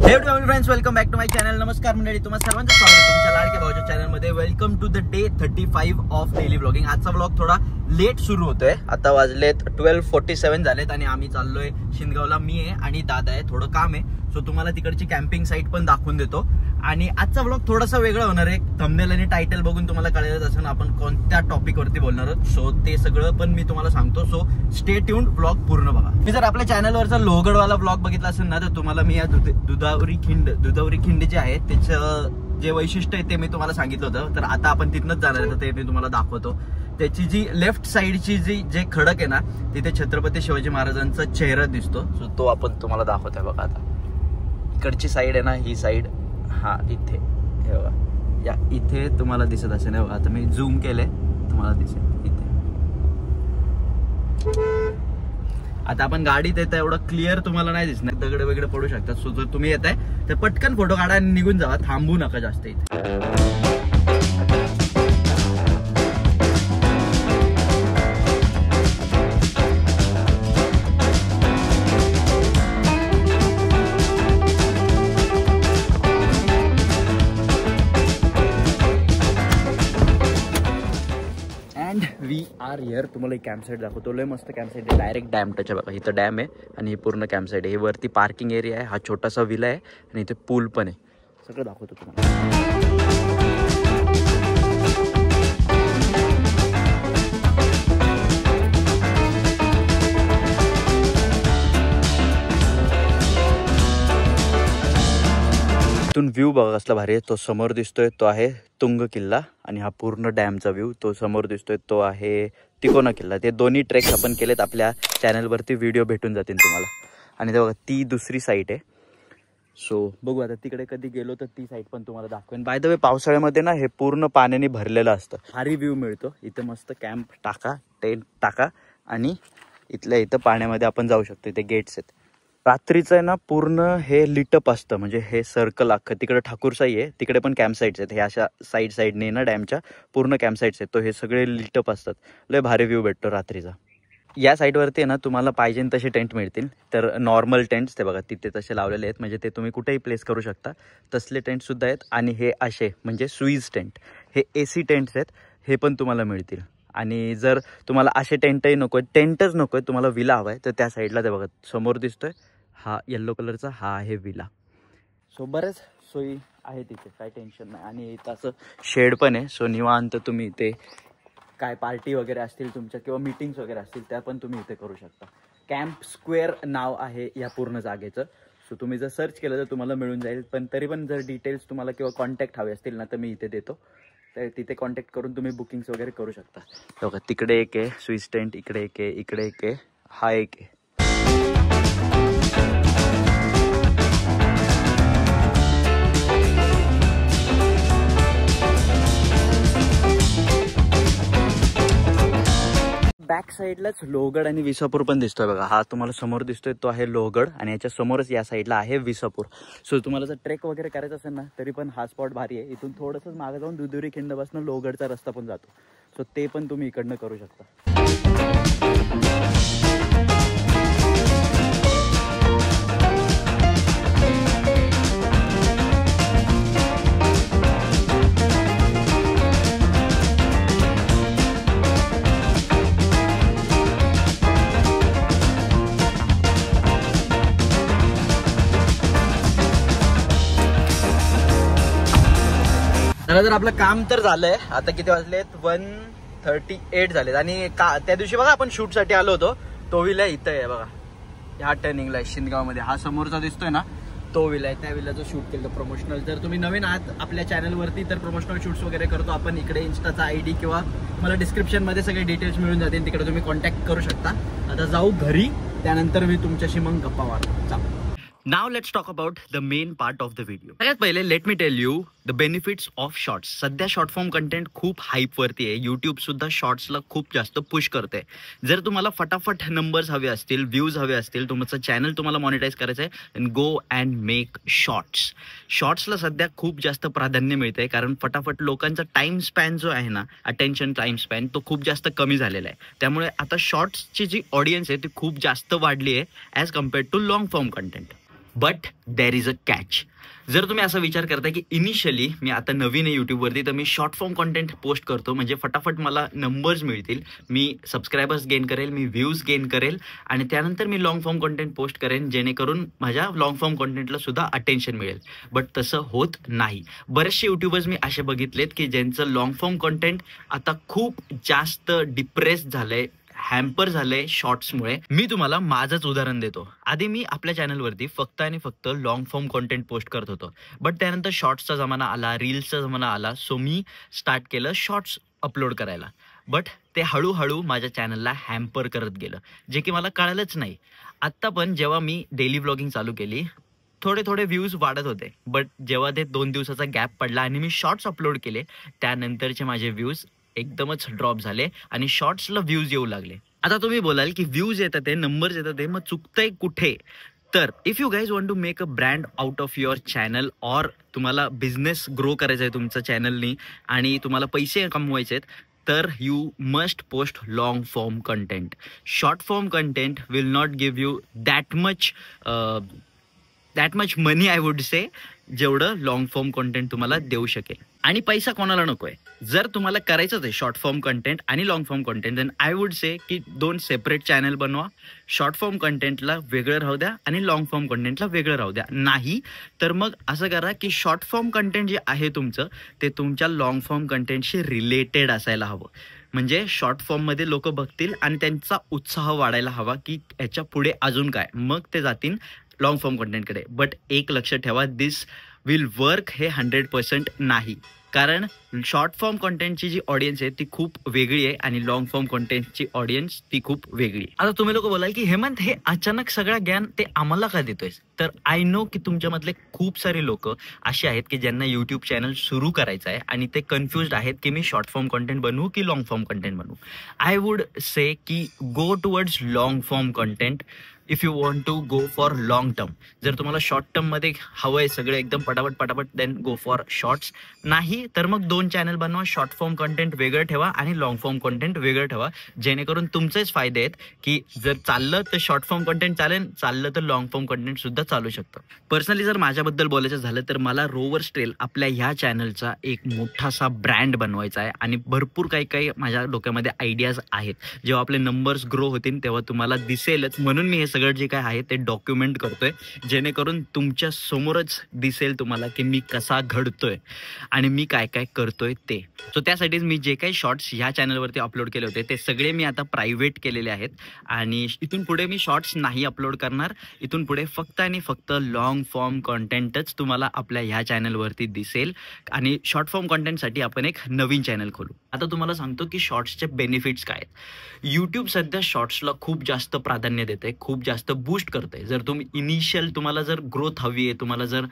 Friends, welcome back to my channel. नमस्कार मंडळी, तुम्हाला सर्वांचं स्वागत आहे तुमच्या लाडक्या भाऊच्या चॅनल मध्ये. Welcome to the day 35 of daily vlogging. आजचा व्लॉग थोडा लेट सुरू होतोय. आता वाजलेत 12:47 झालेत आणि आम्ही चाललोय शिंदगावला. मी आहे आणि दादा आहे. थोडं काम आहे, सो तुम्हाला तिकडची कॅम्पिंग साईट पण दाखवून देतो. आणि आजचा व्लॉग थोडासा वेगळा होणार आहे. थंबनेल आणि टायटल बघून तुम्हाला कळेलच असं आपण कोणत्या टॉपिक वरती बोलणार आहोत. सो ते सगळं पण मी तुम्हाला सांगतो. सो स्टे ट्यून्ड, व्लॉग पूर्ण बघा. मी जर आपल्या चॅनलवरचा लोहगडवाला व्लॉग बघितला असेल ना, तर तुम्हाला मी या दुधावरी खिंड जे आहे त्याचं जे वैशिष्ट्य आहे ते मी तुम्हाला सांगितलं होतं. तर आता आपण तिथनच जाणार आहे, तर ते मी तुम्हाला दाखवतो. त्याची जी लेफ्ट साइडची जे खडक आहे ना, तिथे छत्रपती शिवाजी महाराजांचा चेहरा दिसतो. सो तो आपण तुम्हाला दाखवतोय बघा. आता इकडची साईड आहे ना, ही साईड, हा इथे हे बघा, या इथे तुम्हाला दिसत असेल ना बघा. आता मी झूम केलंय, तुम्हाला दिसेल इथे. आता आपण गाडीत येतं, एवढं क्लिअर तुम्हाला नाही दिसणार, दगड वगैरे पडू शकतात. सो जर तुम्ही येताय तर पटकन फोटो काढा आणि निघून जावा, थांबू नका जास्त इथे. We are here. तुम्हाला एक कॅम्प साईट दाखवतो. लय मस्त कॅम्प साईट आहे. डायरेक्ट डॅम टच आहे बघा. इथं डॅम आहे आणि ही पूर्ण कॅम्प साईट आहे. हे वरती पार्किंग एरिया आहे, हा छोटासा विला आहे आणि इथे पूल पण आहे. सगळं दाखवतो तुम्हाला. इथून व्ह्यू बघा कसला भारी आहे. तो समोर दिसतोय तो आहे तुंग किल्ला आणि हा पूर्ण डॅमचा व्ह्यू तो समोर दिसतोय तो आहे तिकोना किल्ला. ते दोन्ही ट्रेक्स आपण केलेत. आपल्या चॅनलवरती व्हिडिओ भेटून जातील तुम्हाला. आणि ते बघा ती दुसरी साईट आहे. सो बघू आता तिकडे कधी गेलो तर ती साईट पण तुम्हाला दाखवेन. बाय द वे, पावसाळ्यामध्ये ना हे पूर्ण पाण्याने भरलेलं असतं. भारी व्ह्यू मिळतो इथं. मस्त कॅम्प टाका, टेंट टाका आणि इथल्या इथं पाण्यामध्ये आपण जाऊ शकतो. इथे गेट्स आहेत. रात्रीचं आहे ना पूर्ण हे लिटअप असतं, म्हणजे हे सर्कल अख्खं. तिकडे ठाकूरसाई आहे, तिकडे पण कॅम्प साईट्स आहेत. हे अशा साईडने ना डॅमच्या पूर्ण कॅम्प साईट्स आहेत. तो हे सगळे लिटअप असतात. लय भारी व्ह्यू भेटतो रात्रीचा. या साईडवरती आहे ना तुम्हाला पाहिजे तसे टेंट मिळतील. तर नॉर्मल टेंट्स ते बघा तिथे तसे लावलेले आहेत, म्हणजे ते तुम्ही कुठेही प्लेस करू शकता. तसले टेंटसुद्धा आहेत. आणि हे असे म्हणजे स्वीज टेंट, हे AC टेंट्स आहेत, हे पण तुम्हाला मिळतील. आणि जर तुम्हाला असे टेंटही नको आहे, टेंटच नको आहे, तुम्हाला विला हवा आहे, तर त्या साईडला ते बघा समोर दिसतोय हा येल्लो कलरचा, हा आहे विला. सो बरेच सोयी आहे तिथे, काय टेन्शन नाही. आणि इथं असं शेड पण आहे. सो निवांत तुम्ही इथे काय पार्टी वगैरे असतील तुमच्या किंवा मीटिंग्स वगैरे असतील त्या पण तुम्ही इथे करू शकता. कॅम्प स्क्वेअर नाव आहे या पूर्ण जागेचं. सो तुम्ही जर सर्च केलं तर तुम्हाला मिळून जाईल. पण तरी पण जर डिटेल्स तुम्हाला किंवा कॉन्टॅक्ट हवे असतील ना, तर मी इथे देतो. तर तिथे कॉन्टॅक्ट करून तुम्ही बुकिंग्स वगैरे करू शकता. बघा तिकडे एक आहे स्विस टेंट, इकडे एक आहे, इकडे एक आहे, हा एक आहे. बॅक साईडलाच लोहगड आणि विसापूर पण दिसतोय बघा. हा तुम्हाला समोर दिसतोय तो आहे लोहगड आणि याच्या समोरच या साईडला आहे विसापूर. सो तुम्हाला जर ट्रेक वगैरे करायचं असेल ना, तरी पण हा स्पॉट भारी आहे. इथून थोडंसंच मागे जाऊन दुधुरी खिंडपासून लोहगडचा रस्ता पण जातो. सो ते पण तुम्ही इकडनं करू शकता. तर आपलं काम तर झालंय. आता किती वाजलेत? 1:38 झालेत. आणि त्या दिवशी बघा आपण शूट साठी आलो होतो, तो विला इथं आहे बघा, ह्या टर्निंगला शिंदगाव मध्ये. हा समोरचा दिसतोय ना, तो विला आहे. त्या विलाचं शूट केलं प्रमोशनल. जर तुम्ही नवीन आहात आपल्या चॅनलवरती तर प्रमोशनल शूट्स वगैरे करतो आपण. इकडे इंस्टाचा ID किंवा मला डिस्क्रिप्शन मध्ये सगळे डिटेल्स मिळून जातील, तिकडे तुम्ही कॉन्टॅक्ट करू शकता. आता जाऊ घरी, त्यानंतर मी तुमच्याशी मग गप्पा मारतो. Now let's talk about the main part of the video. सगळ्यात पहिले let me tell you the benefits of shorts. सध्या शॉर्ट फॉर्म कंटेंट खूप हाईप वरती आहे. यूट्यूब सुद्धा शॉर्ट्सला खूप जास्त पुश करते. जर तुम्हाला फटाफट नंबर्स हवे असतील, व्ह्यूज हवे असतील, तुमचं चॅनल तुम्हाला मॉनिटाईज करायचं आहे, then go and make shorts. शॉर्ट्सला सध्या खूप जास्त प्राधान्य मिळते, कारण फटाफट लोकांचा टाइम स्पॅन जो आहे ना, अटेन्शन टाइम स्पॅन, तो खूप जास्त कमी झालेला आहे. त्यामुळे आता शॉर्ट्सची जी ऑडियन्स आहे ती खूप जास्त वाढली आहे as compared too long form content. But there is a catch. जर तुम्ही असा विचार करता की इनिशियली मी आता नवीन आहे यूट्यूबवरती, तर मी शॉर्ट फॉर्म कॉन्टेंट पोस्ट करतो म्हणजे फटाफट मला नंबर्स मिळतील, मी सबस्क्रायबर्स गेन करेल, मी व्ह्यूज गेन करेल आणि त्यानंतर मी लॉंग फॉर्म कॉन्टेंट पोस्ट करेन जेणेकरून माझ्या लॉंग फॉर्म कॉन्टेंटला सुद्धा अटेन्शन मिळेल. बट तसं होत नाही. बरेचसे यूट्यूबर्स मी असे बघितलेत की ज्यांचं लॉंग फॉर्म कॉन्टेंट आता खूप जास्त डिप्रेस झालंय, हॅम्पर झालंय शॉर्ट्समुळे. मी तुम्हाला माझंच उदाहरण देतो. आधी मी आपल्या चॅनलवरती फक्त आणि फक्त लॉंग फॉर्म कॉन्टेंट पोस्ट करत होतो, बट त्यानंतर शॉर्ट्सचा जमाना आला, रील्सचा जमाना आला, सो मी स्टार्ट केलं शॉर्ट्स अपलोड करायला. बट ते हळूहळू माझ्या चॅनलला हॅम्पर करत गेलं, जे की मला कळालंच नाही. आत्ता पण जेव्हा मी डेली व्लॉगिंग चालू केली, थोडे थोडे व्ह्यूज वाढत होते, बट जेव्हा ते 2 दिवसाचा गॅप पडला आणि मी शॉर्ट्स अपलोड केले, त्यानंतरचे माझे व्ह्यूज एकदमच ड्रॉप झाले आणि शॉर्ट्सला व्ह्यूज येऊ लागले. आता तुम्ही बोलाल की व्ह्यूज येतात ते, नंबर्स येतात ते, मग चुकतंय कुठे? तर if you guys want to make a brand out of your channel, और तुम्हाला बिझनेस ग्रो करायचा आहे तुमच्या चॅनलनी आणि तुम्हाला पैसे कमवायचे आहेत, तर you must post long form content. Short form content will not give you that much money, I would से, जेवढं लॉंग फॉर्म कंटेंट तुम्हाला देऊ शकेल. आणि पैसा कोणाला नकोय. जर तुम्हाला करायचंच आहे शॉर्ट फॉर्म कंटेंट आणि long form content, then I would say की 2 सेपरेट चॅनल बनवा. शॉर्ट फॉर्म कंटेंटला वेगळं राहू द्या आणि लॉंग फॉर्म कंटेंटला वेगळं राहू द्या. नाही तर मग असं करा की शॉर्ट फॉर्म कंटेंट जे आहे तुमचं, ते तुमच्या लॉंग फॉर्म कंटेंटशी रिलेटेड असायला हवं. म्हणजे शॉर्ट फॉर्ममध्ये लोक बघतील आणि त्यांचा उत्साह वाढायला हवा की याच्या पुढे अजून काय, मग ते जातील लॉंग फॉर्म कंटेंटकडे. बट एक लक्ष ठेवा, दिस विल वर्क हे 100% नाही. कारण शॉर्ट फॉर्म कंटेंटची जी ऑडियन्स आहे ती खूप वेगळी आहे आणि लॉंग फॉर्म कंटेंटची ऑडियन्स ती खूप वेगळी आहे. आता तुम्ही लोक बोलाल की हेमंत, हे अचानक सगळं ज्ञान ते आम्हाला का देतोय? तर आय नो की तुमच्यामधले खूप सारे लोक असे आहेत की ज्यांना यूट्यूब चॅनल सुरू करायचं आहे आणि ते कन्फ्युज्ड आहेत की मी शॉर्ट फॉर्म कंटेंट बनवू की लॉंग फॉर्म कंटेंट बनवू. आय वुड से की go towards long form content if you want to go for long term. जर तुम्हाला शॉर्ट टर्ममध्ये हवं आहे सगळं एकदम पटापट, देन गो फॉर शॉर्ट्स. नाही तर मग 2 चॅनल बनवा, शॉर्ट फॉर्म कंटेंट वेगळं ठेवा आणि लॉंग फॉर्म कंटेंट वेगळं ठेवा, जेणेकरून तुमचेच फायदे आहेत की जर चाललं तर शॉर्ट फॉर्म कंटेंट चालेल, चाललं तर लॉंग फॉर्म कंटेंट सुद्धा चालू शकतं. पर्सनली जर माझ्याबद्दल बोलायचं झालं तर मला रोवर्स ट्रेल आपल्या ह्या चॅनलचा एक मोठासा ब्रँड बनवायचा आहे आणि भरपूर काही माझ्या डोक्यामध्ये आयडियाज आहेत. जेव्हा आपले नंबर्स ग्रो होतील तेव्हा तुम्हाला दिसेलच, म्हणून मी हे सगळं जे काय आहे ते डॉक्युमेंट करतोय, जेणेकरून तुमच्या समोरच दिसेल तुम्हाला की मी कसा घडतोय आणि मी काय काय करतोय ते. सो त्यासाठीच मी जे काही शॉर्ट्स ह्या चॅनलवरती अपलोड केले होते ते सगळे मी आता प्रायव्हेट केलेले आहेत आणि इथून पुढे मी शॉर्ट्स नाही अपलोड करणार. इथून पुढे फक्त आणि फक्त लॉंग फॉर्म कंटेंटच तुम्हाला आपल्या ह्या चॅनलवरती दिसेल आणि शॉर्ट फॉर्म कंटेंटसाठी आपण एक नवीन चॅनल खोलू. आता तुम्हाला सांगतो की शॉर्ट्सचे बेनिफिट्स काय आहेत. यूट्यूब सध्या शॉर्ट्सला खूप जास्त प्राधान्य देते, खूप जास्त बूस्ट करते. जर तुम्हाला जर ग्रोथ हवी आहे, तुम्हाला जर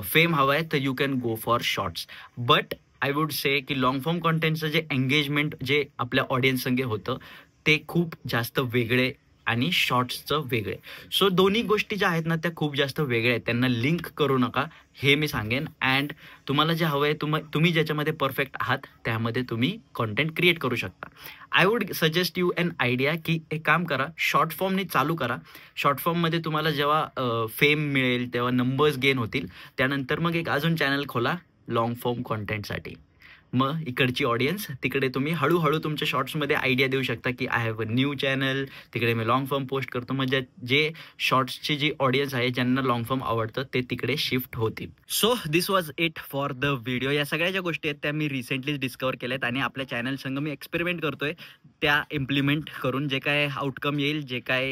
फेम हवा आहे, तर you can go for shorts. But I would say की लॉंग फॉर्म कंटेंटचं जे एंगेजमेंट जे आपल्या ऑडियन्स संगे होतं ते खूप जास्त वेगळे आणि शॉर्ट्सचं वेगळे. सो दोन्ही गोष्टी ज्या आहेत ना त्या खूप जास्त वेगळ्या आहेत, त्यांना लिंक करू नका हे मी सांगेन. अँड तुम्हाला जे हवं आहे, तुम्ही ज्याच्यामध्ये परफेक्ट आहात त्यामध्ये तुम्ही कॉन्टेंट क्रिएट करू शकता. I would suggest you N idea की एक काम करा, शॉर्ट फॉर्मने चालू करा. शॉर्ट फॉर्ममध्ये तुम्हाला जेव्हा फेम मिळेल तेव्हा नंबर्स गेन होतील, त्यानंतर मग एक अजून चॅनल खोला लॉंग फॉर्म कॉन्टेंटसाठी. मग इकडची ऑडियन्स तिकडे तुम्ही हळूहळू तुमच्या शॉर्ट्समध्ये आयडिया देऊ शकता की I have a new channel, तिकडे मी लॉंग फॉर्म पोस्ट करतो. म्हणजे जे शॉर्ट्सची जी ऑडियन्स आहे ज्यांना लॉंग फॉर्म आवडतं ते तिकडे शिफ्ट होतील. So this was it for the video. या सगळ्या ज्या गोष्टी आहेत त्या मी रिसेंटलीच डिस्कवर केल्यात आणि आपल्या चॅनल संग मी एक्सपेरिमेंट करतोय, त्या इम्प्लिमेंट करून जे काय आउटकम येईल, जे काय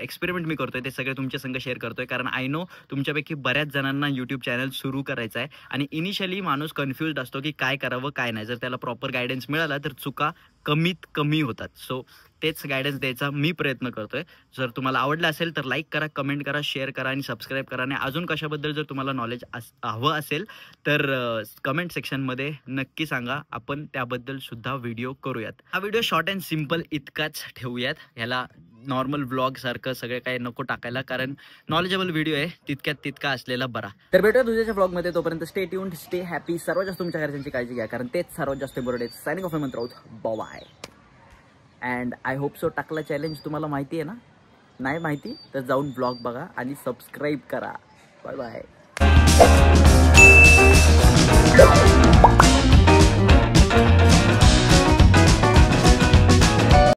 एक्सपेरिमेंट मी करतोय ते सगळे तुमच्या संग शेअर करतोय. कारण आय नो तुमच्यापैकी बऱ्याच जणांना यूट्यूब चॅनल सुरू करायचं आहे आणि इनिशियली माणूस कन्फ्युज्ड असतो की काय करावं काय नाही. जर त्याला प्रॉपर गायडन्स मिळाला तर चुका कमीत कमी होतात. सो तेच गायडन्स द्यायचा मी प्रयत्न करतोय. जर तुम्हाला आवडलं असेल तर लाईक करा, कमेंट करा, शेअर करा आणि सबस्क्राईब करा. आणि अजून कशाबद्दल जर तुम्हाला नॉलेज हवं असेल तर कमेंट सेक्शनमध्ये नक्की सांगा, आपण त्याबद्दल सुद्धा व्हिडिओ करूयात. हा व्हिडिओ शॉर्ट अँड सिम्पल इतकाच ठेवूयात, ह्याला नॉर्मल व्लॉग सारखं सगळं काही नको टाकायला, कारण नॉलेजेबल व्हिडिओ आहे तितक्यात तितका असलेला बरा. तर भेटूया दुसऱ्याच्या व्लॉगमध्ये, तोपर्यंत स्टे ट्यून्ड, स्टे हॅपी. सर्वात जास्त तुमच्या घरच्यांची काळजी घ्या, कारण तेच सर्वात जास्त बरोबर आहे. Signing off Hemant Raut, bye. And I hope so टाकला चॅलेंज तुम्हाला माहिती आहे ना. नाही माहिती तर जाऊन ब्लॉग बघा आणि सबस्क्राईब करा. Bye bye.